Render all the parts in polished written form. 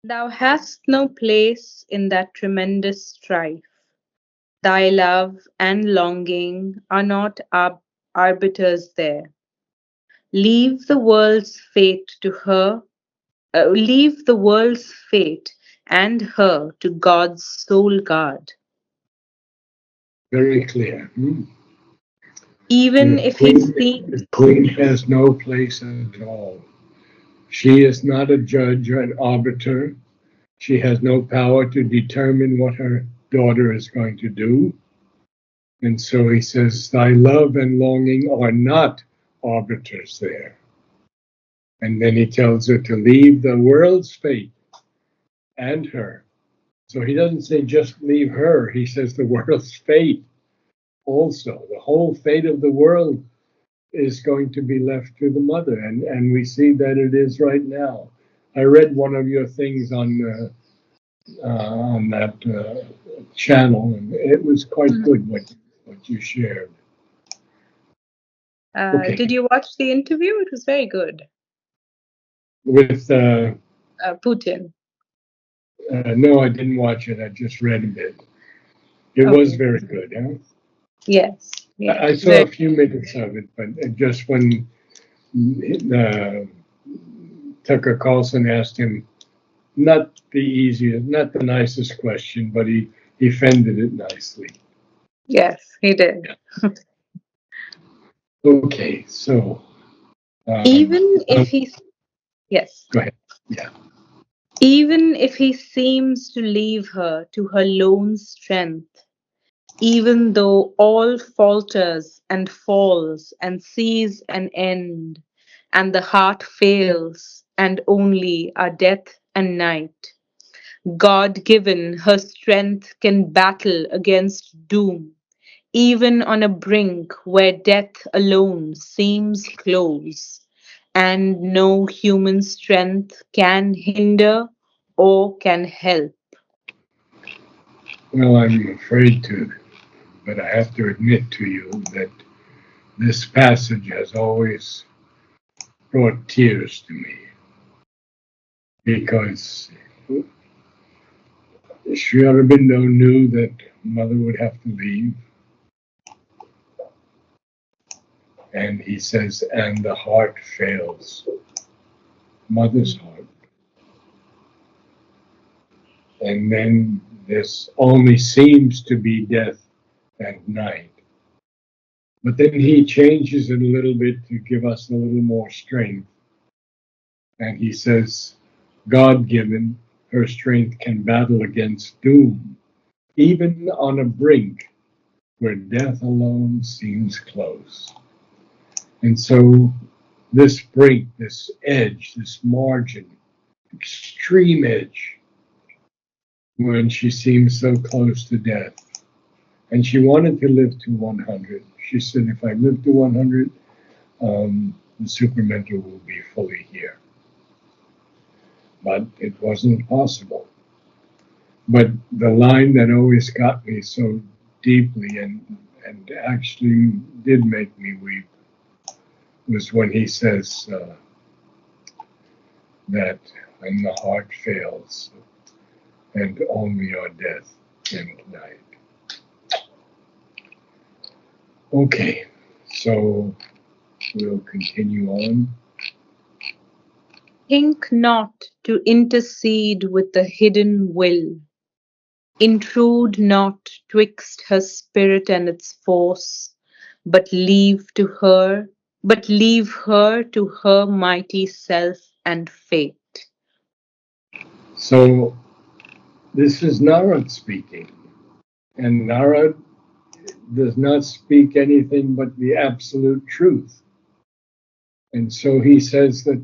Thou hast no place in that tremendous strife. Thy love and longing are not arbiters there. Leave the world's fate to her, leave the world's fate and her to God's sole guard. Very clear. Even The if he queen, seems, the queen has no place at all. She is not a judge or an arbiter. She has no power to determine what her daughter is going to do. And so he says, thy love and longing are not arbiters there. And then he tells her to leave the world's fate and her. So he doesn't say just leave her, he says the world's fate also. The whole fate of the world is going to be left to the mother. And we see that it is right now. I read one of your things on that channel, and it was quite good what you shared. did Okay, you watch the interview? It was very good. with Putin. no, I didn't watch it. I just read a bit. It was Okay. very good. Huh? Yes. Yes. I saw Very. a few minutes of it, but just when uh, Tucker Carlson asked him not the easiest, not the nicest question, but he fended it nicely. Yes, he did. Okay, so Even go if he, yes, ahead. Yeah. even if he seems to leave her to her lone strength, even though all falters and falls and sees an end, and the heart fails, and only are death and night, God given, her strength can battle against doom, even on a brink where death alone seems close, and no human strength can hinder or can help. Well, I'm afraid to, but I have to admit to you that this passage has always brought tears to me because Sri Aurobindo knew that mother would have to leave, and he says, and the heart fails, mother's heart. And then this only seems to be death and night. But then he changes it a little bit to give us a little more strength. And he says, God given, her strength can battle against doom, even on a brink where death alone seems close. And so, this brink, this edge, this margin, extreme edge, when she seems so close to death. And she wanted to live to 100. She said, if I live to 100, the supermentor will be fully here. But it wasn't possible. But the line that always got me so deeply and actually did make me weep was when he says that when the heart fails and only our death and night. Okay, so we'll continue on. Think not to intercede with the hidden will. Intrude not twixt her spirit and its force, but leave her to her mighty self and fate. So this is Narad speaking, and Narad does not speak anything but the absolute truth. And so he says that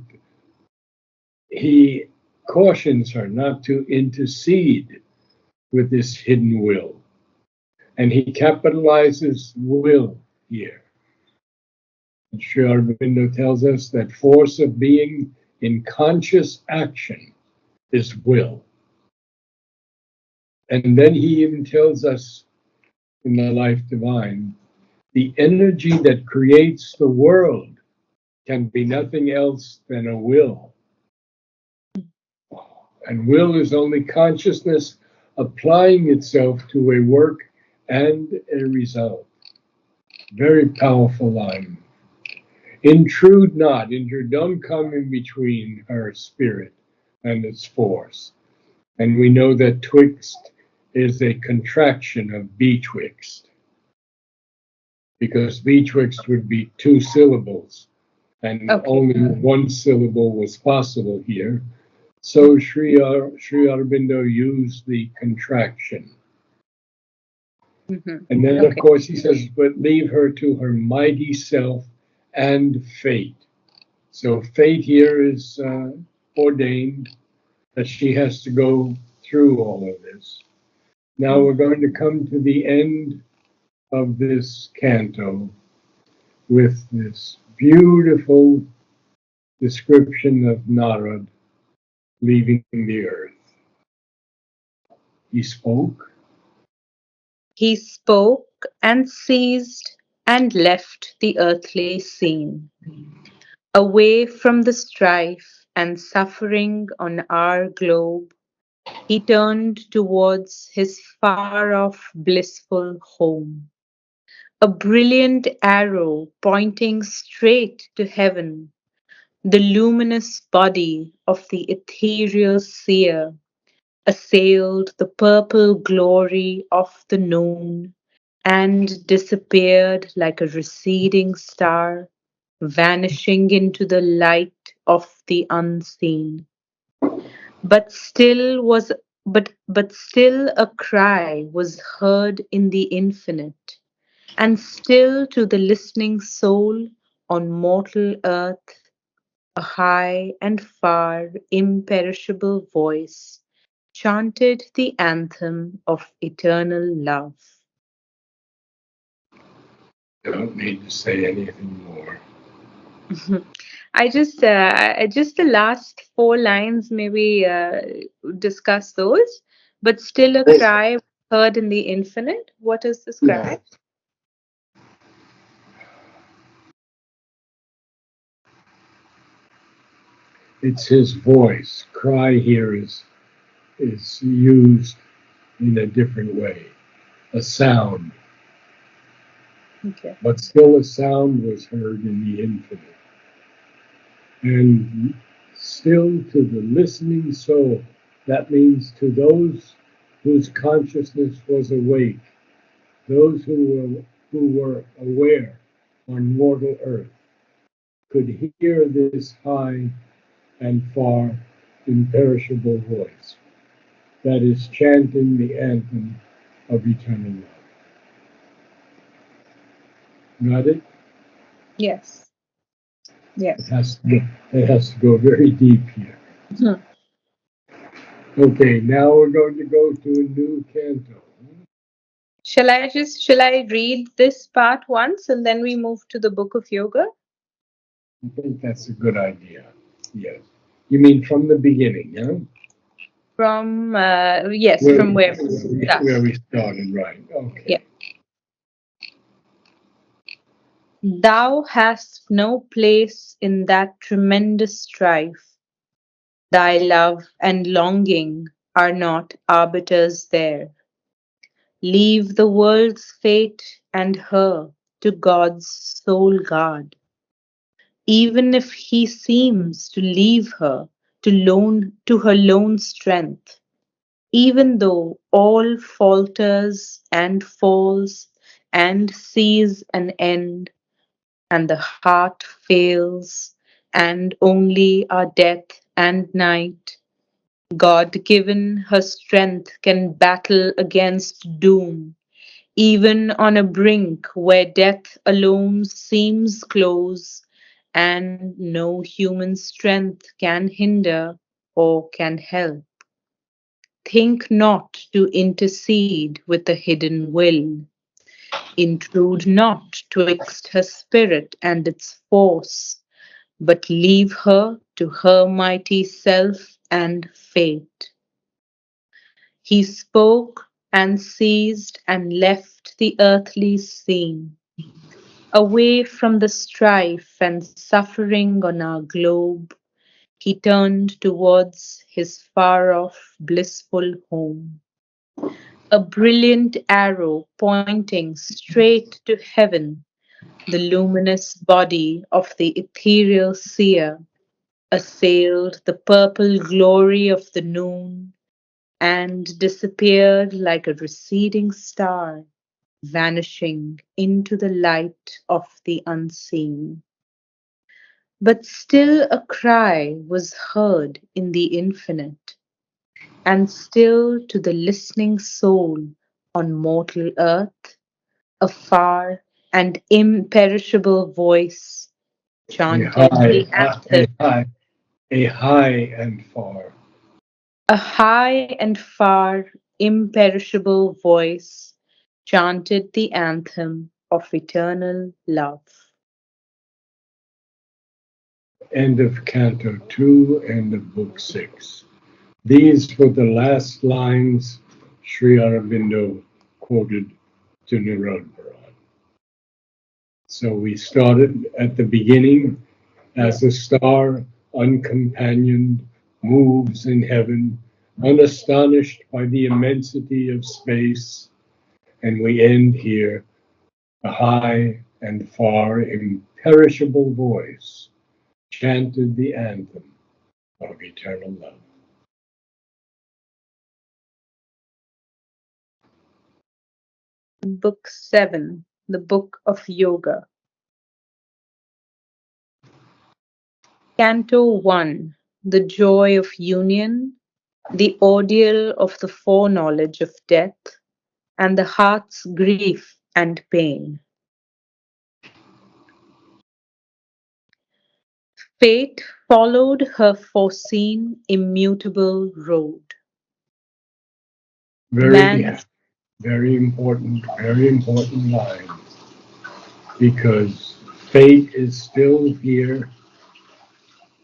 he cautions her not to intercede with this hidden will. And he capitalizes will here. And Sri Aurobindo tells us that force of being in conscious action is will. And then he even tells us in the Life Divine, the energy that creates the world can be nothing else than a will. And will is only consciousness applying itself to a work and a result. Very powerful line. Intrude not, don't come in between her spirit and its force. And we know that twixt is a contraction of betwixt, because betwixt would be two syllables, and Okay. only one syllable was possible here. So Sri Aurobindo used the contraction. Hmm. And then, of Okay. course, he says, but leave her to her mighty self and fate. So fate here is ordained that she has to go through all of this. Now we're going to come to the end of this canto with this beautiful description of Narad leaving the earth. He spoke. He spoke and ceased and left the earthly scene, away from the strife and suffering on our globe. He turned towards his far off blissful home, a brilliant arrow pointing straight to heaven, the luminous body of the ethereal seer assailed the purple glory of the noon and disappeared like a receding star, vanishing into the light of the unseen. But still was but still a cry was heard in the infinite, and still to the listening soul on mortal earth a high and far imperishable voice chanted the anthem of eternal love. Don't need to say anything more. Just the last four lines, maybe discuss those. But still a cry heard in the infinite. What is this Yeah, cry? it's his voice. Cry here is used in a different way. A sound, Okay. but still a sound was heard in the infinite. And still to the listening soul, that means to those whose consciousness was awake, those who were aware on mortal earth, could hear this high and far imperishable voice that is chanting the anthem of eternal love. Got it? Yes. It Yes. has to go, it has to go very deep here. Hmm. Okay, now we're going to go to a new canto. Shall I read this part once and then we move to the book of yoga? I think that's a good idea. Yes. You mean from the beginning, huh? From yes, Where, from where we where started. we started, right? Yeah. Okay. Thou hast no place in that tremendous strife. Thy love and longing are not arbiters there. Leave the world's fate and her to God's sole guard. Even if he seems to leave her to her lone strength, even though all falters and falls and sees an end, and the heart fails, and only are death and night, God given her strength can battle against doom, even on a brink where death alone seems close, and no human strength can hinder or can help. Think not to intercede with a hidden will. Intrude not twixt her spirit and its force, but leave her to her mighty self and fate. He spoke and ceased and left the earthly scene, away from the strife and suffering on our globe. he turned towards his far off blissful home. A brilliant arrow pointing straight to heaven, the luminous body of the ethereal seer assailed the purple glory of the noon and disappeared like a receding star, vanishing into the light of the unseen. But still a cry was heard in the infinite, and still to the listening soul on mortal earth, a far and imperishable voice A chanted high, the anthem. a high and far. A high and far, imperishable voice chanted the anthem of eternal love. End of Canto 2, end of Book 6. These were the last lines Sri Aurobindo quoted to Narad. So we started at the beginning as a star uncompanioned moves in heaven, unastonished by the immensity of space, and we end here, a high and far imperishable voice chanted the anthem of eternal love. Book 7, the Book of Yoga. Canto 1, the joy of union, the ordeal of the foreknowledge of death, and the heart's grief and pain. Fate followed her foreseen immutable road. Very, Man's very important line because fate is still here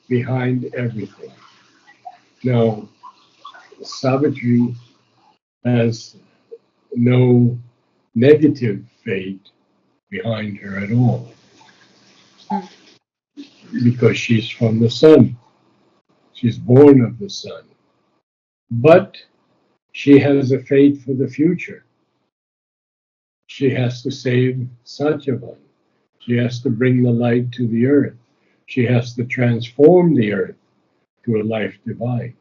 behind everything. Now, Savitri has no negative fate behind her at all because she's from the sun. She's born of the sun. But she has a fate for the future. She has to save Satyavan. She has to bring the light to the earth. She has to transform the earth to a life divine.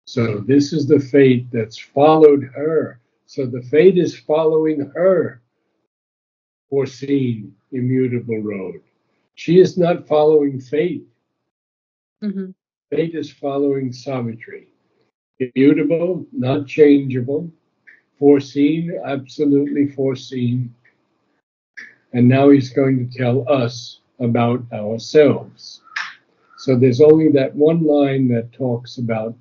So this is the fate that's followed her. So the fate is following her foreseen immutable road. She is not following fate. Mhm. Fate is following Savitri. Immutable, not changeable, foreseen, absolutely foreseen. And now he's going to tell us about ourselves. So there's only that one line that talks about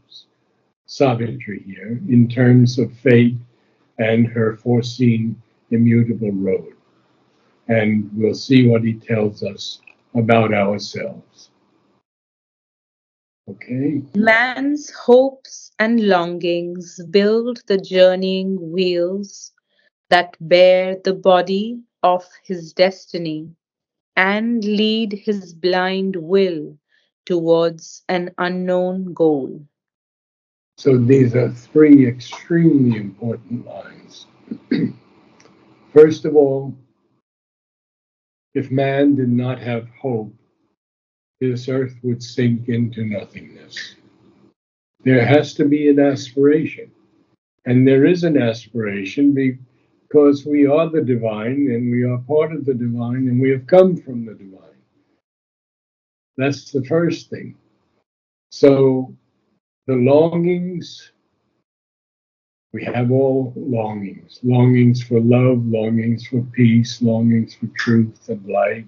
Savitri here in terms of fate and her foreseen immutable road. And we'll see what he tells us about ourselves. Okay? Man's hopes and longings build the journeying wheels that bear the body of his destiny and lead his blind will towards an unknown goal. So these are three extremely important lines. First of all, if man did not have hope, this earth would sink into nothingness. There has to be an aspiration. And there is an aspiration because we are the divine and we are part of the divine and we have come from the divine. That's the first thing. So the longings, we have all longings longings for love, longings for peace, longings for truth and light.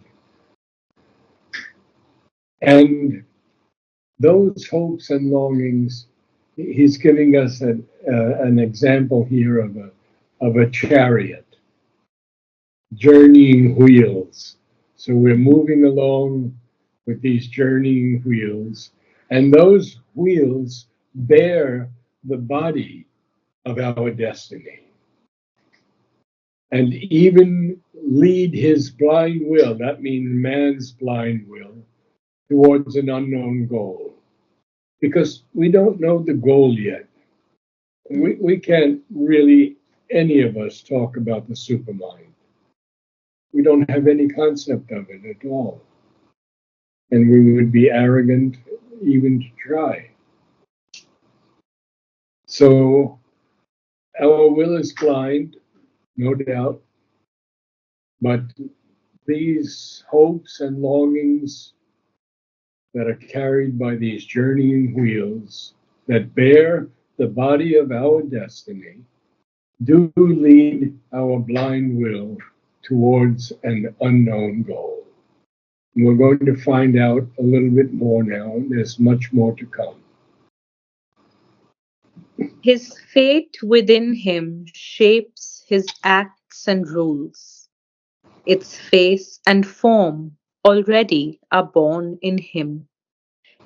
And those hopes and longings, he's giving us an example here of a chariot, journeying wheels. So we're moving along with these journeying wheels, and those wheels bear the body of our destiny and even lead his blind will. That means man's blind will towards an unknown goal. Because we don't know the goal yet. We can't really, any of us, talk about the supermind. We don't have any concept of it at all. And we would be arrogant even to try. So our will is blind, no doubt, but these hopes and longings that are carried by these journeying wheels that bear the body of our destiny do lead our blind will towards an unknown goal. And we're going to find out a little bit more now. There's much more to come. His fate within him shapes his acts and rules. Its face and form already are born in him.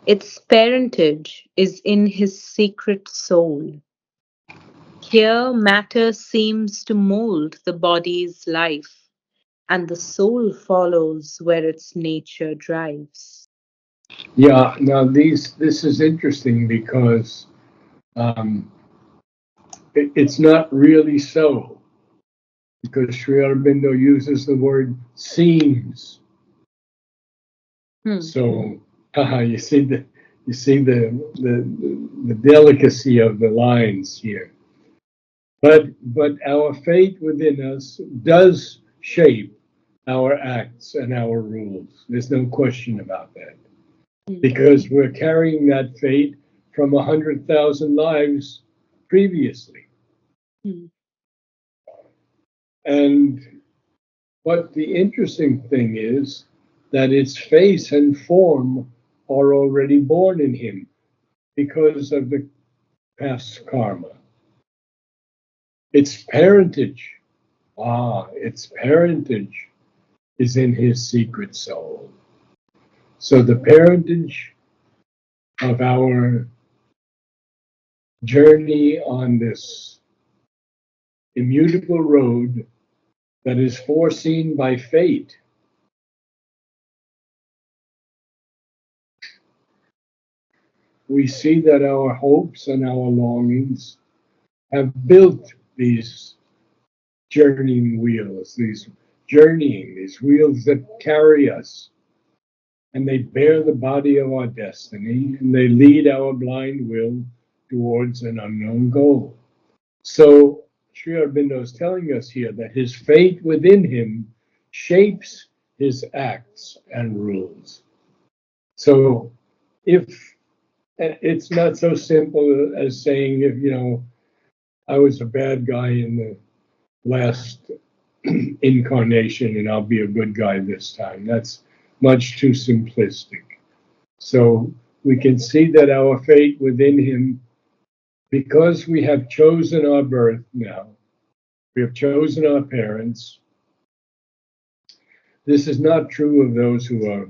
Its parentage is in his secret soul. Here matter seems to mold the body's life, and the soul follows where its nature drives. Yeah, now this is interesting because um, it's not really so. Because Sri Aurobindo uses the word seems. Hmm. So you see the delicacy of the lines here. But our fate within us does shape our acts and our rules. There's no question about that. Hmm. Because we're carrying that fate from 100,000 lives previously. Hmm. And but the interesting thing is that its face and form are already born in him because of the past karma. Its parentage, its parentage is in his secret soul. So the parentage of our journey on this immutable road that is foreseen by fate, we see that our hopes and our longings have built these these wheels that carry us, and they bear the body of our destiny, and they lead our blind will towards an unknown goal. So Sri Aurobindo is telling us here that his fate within him shapes his acts and rules. So if it's not so simple as saying, if I was a bad guy in the last incarnation and I'll be a good guy this time. That's much too simplistic. So we can see that our fate within him, because we have chosen our birth now, we have chosen our parents. This is not true of those who are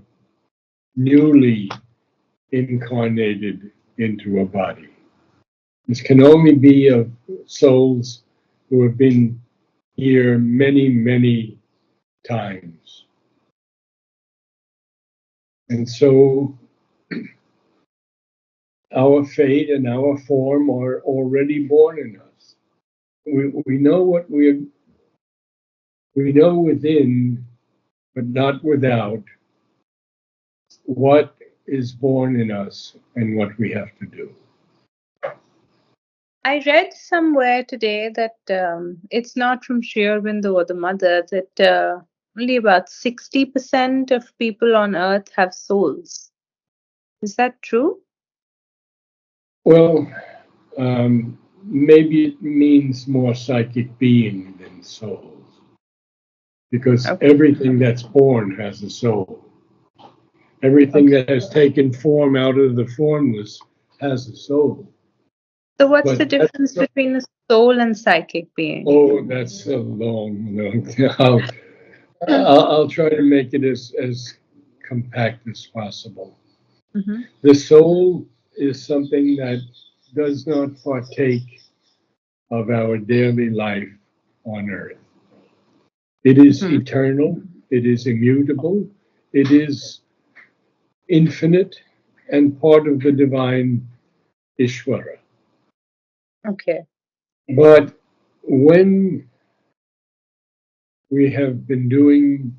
newly incarnated into a body. This can only be of souls who have been here many, many times. And so our fate and our form are already born in us. We know what we know within, but not without, what is born in us and what we have to do. I read somewhere today that it's not from Sri Aurobindo or the mother that only about 60% of people on earth have souls. Is that true? Well, maybe it means more psychic being than souls, because Okay. everything that's born has a soul. Everything Okay. that has taken form out of the formless has a soul. So what's the But that's, difference between a soul and psychic being? oh, that's a long. I'll try to make it as compact as possible. Mm-hmm. The soul is something that does not partake of our daily life on earth. It is Mm-hmm. eternal, it is immutable, it is infinite and part of the divine Ishvara. Okay. But when we have been doing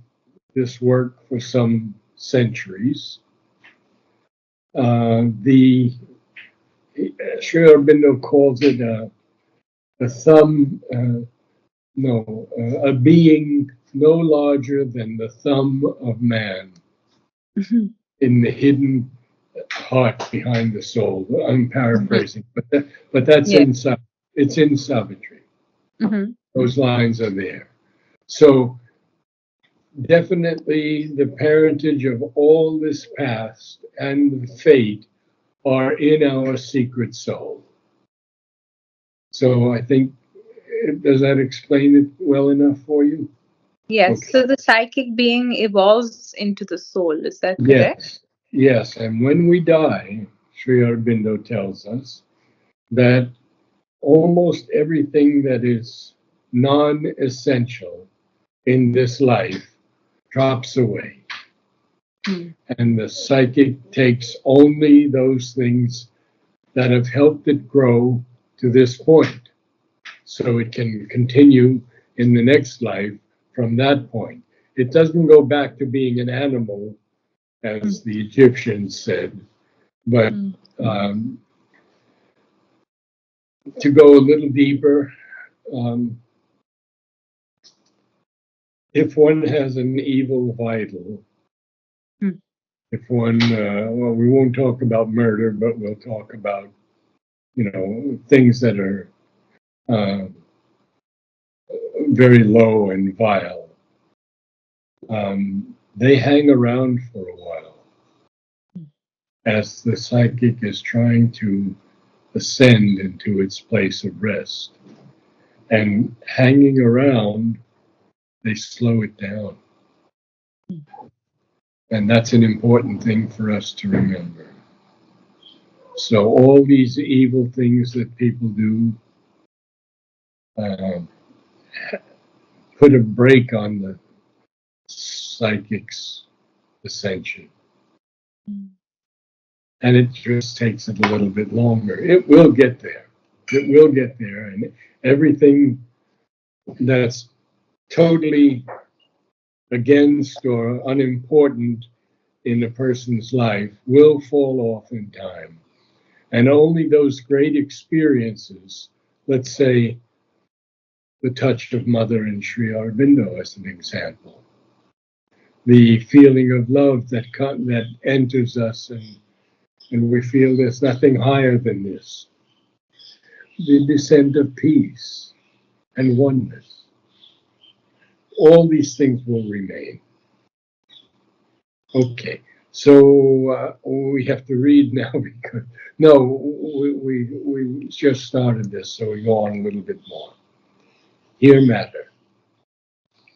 this work for some centuries, the Sri Aurobindo calls it a thumb, no, a being no larger than the thumb of man Mhm. in the hidden heart behind the soul. I'm Mhm. paraphrasing, but that's Yeah. in it's in Savitri. Mhm. Those lines are there. So definitely the parentage of all this past and the fate are in our secret soul. So I think, does that explain it well enough for you? Yes. Okay. So the psychic being evolves into the soul. Is that correct? Yes. Yes. And when we die, Sri Aurobindo tells us that almost everything that is non essential in this life drops away. Hmm. And the psychic takes only those things that have helped it grow to this point. So it can continue in the next life from that point. It doesn't go back to being an animal, Hmm. as the Egyptians said, but Hmm. um, to go a little deeper, um, if one has an evil vital, Hmm. if one, well, we won't talk about murder, but we'll talk about, things that are uh, very low and vile. They hang around for a while as the psychic is trying to ascend into its place of rest. And hanging around, they slow it down. And that's an important thing for us to remember. So, all these evil things that people do uh, put a brake on the psychic's ascension. Hmm. And it just takes it a little bit longer. It will get there. It will get there. And everything that's totally against or unimportant in a person's life will fall off in time. And only those great experiences, let's say the touch of Mother and Sri Aurobindo as an example, the feeling of love that enters us, and we feel there's nothing higher than this, the descent of peace and oneness. All these things will remain. Okay, so we have to read now because no, we just started this, so we go on a little bit more. Here matter.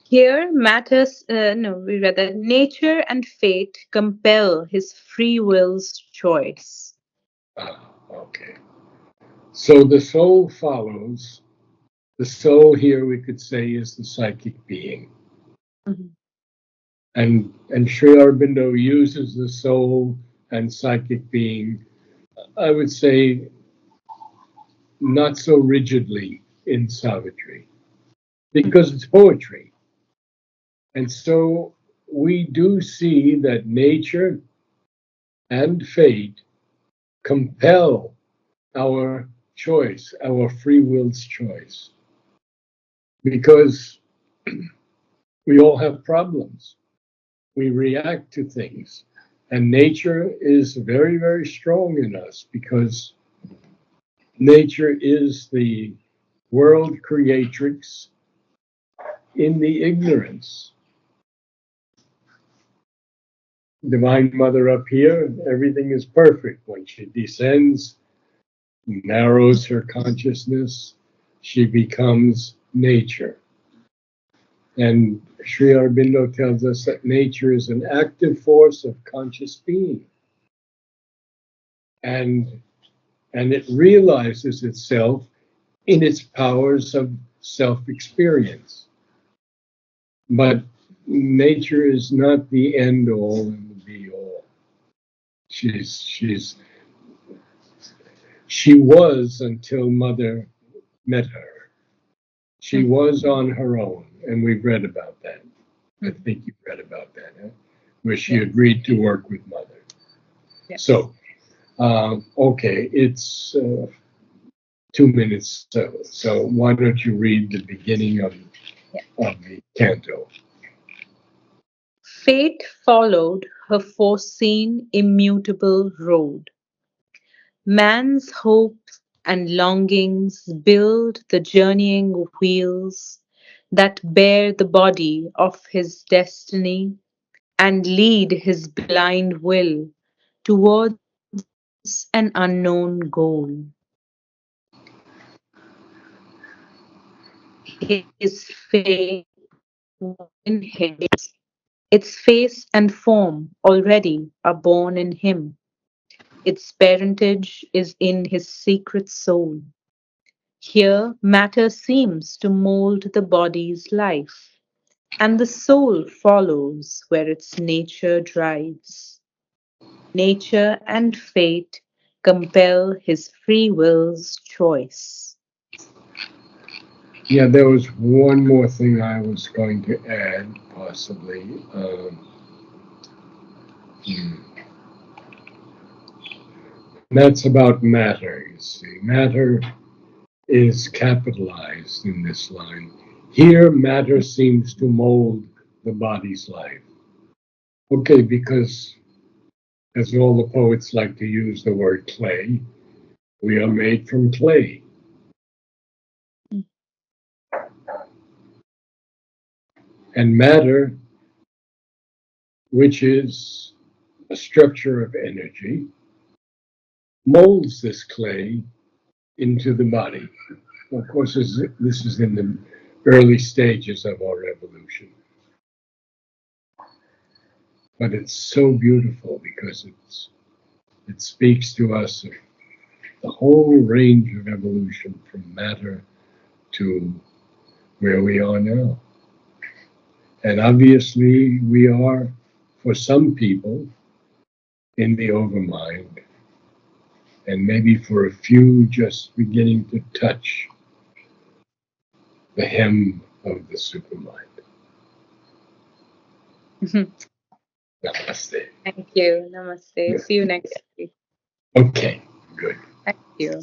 Here matters, no, we read that nature and fate compel his free will's choice. Okay, so the soul follows. The soul here, we could say, is the psychic being, Mhm. and Sri Aurobindo uses the soul and psychic being, I would say, not so rigidly in Savitri because it's poetry. And so we do see that nature and fate compel our choice, our free will's choice, because we all have problems. We react to things. And nature is very, very strong in us because nature is the world creatrix in the ignorance. Divine Mother up here, everything is perfect. When she descends, narrows her consciousness, she becomes nature. And Sri Aurobindo tells us that nature is an active force of conscious being. And, and it realizes itself in its powers of self experience. But nature is not the end all and the be all. She's she was until mother met her. She Hmm. was on her own, and we've read about that. I Hmm. think you've read about that, huh? Where she Yeah. agreed to work with mother. Yes. So, okay, it's 2 minutes. So why don't you read the beginning Yeah. of the canto? Fate followed her foreseen immutable road. Man's hopes and longings build the journeying wheels that bear the body of his destiny and lead his blind will towards an unknown goal. His fate in his, its face and form already are born in him. Its parentage is in his secret soul. Here matter seems to mold the body's life, and the soul follows where its nature drives. Nature and fate compel his free will's choice. Yeah, there was one more thing I was going to add, possibly. Hmm. That's about matter, you see. Matter is capitalized in this line. Here, matter seems to mold the body's life. Okay, because as all the poets like to use the word clay, we are made from clay. And matter, which is a structure of energy, molds this clay into the body. Of course, this is in the early stages of our evolution, but it's so beautiful because it speaks to us of the whole range of evolution from matter to where we are now. And obviously, we are, for some people, in the overmind, and maybe for a few, just beginning to touch the hem of the supermind. Namaste. Thank you. Namaste. Yeah. See you next week. Okay, good. Thank you.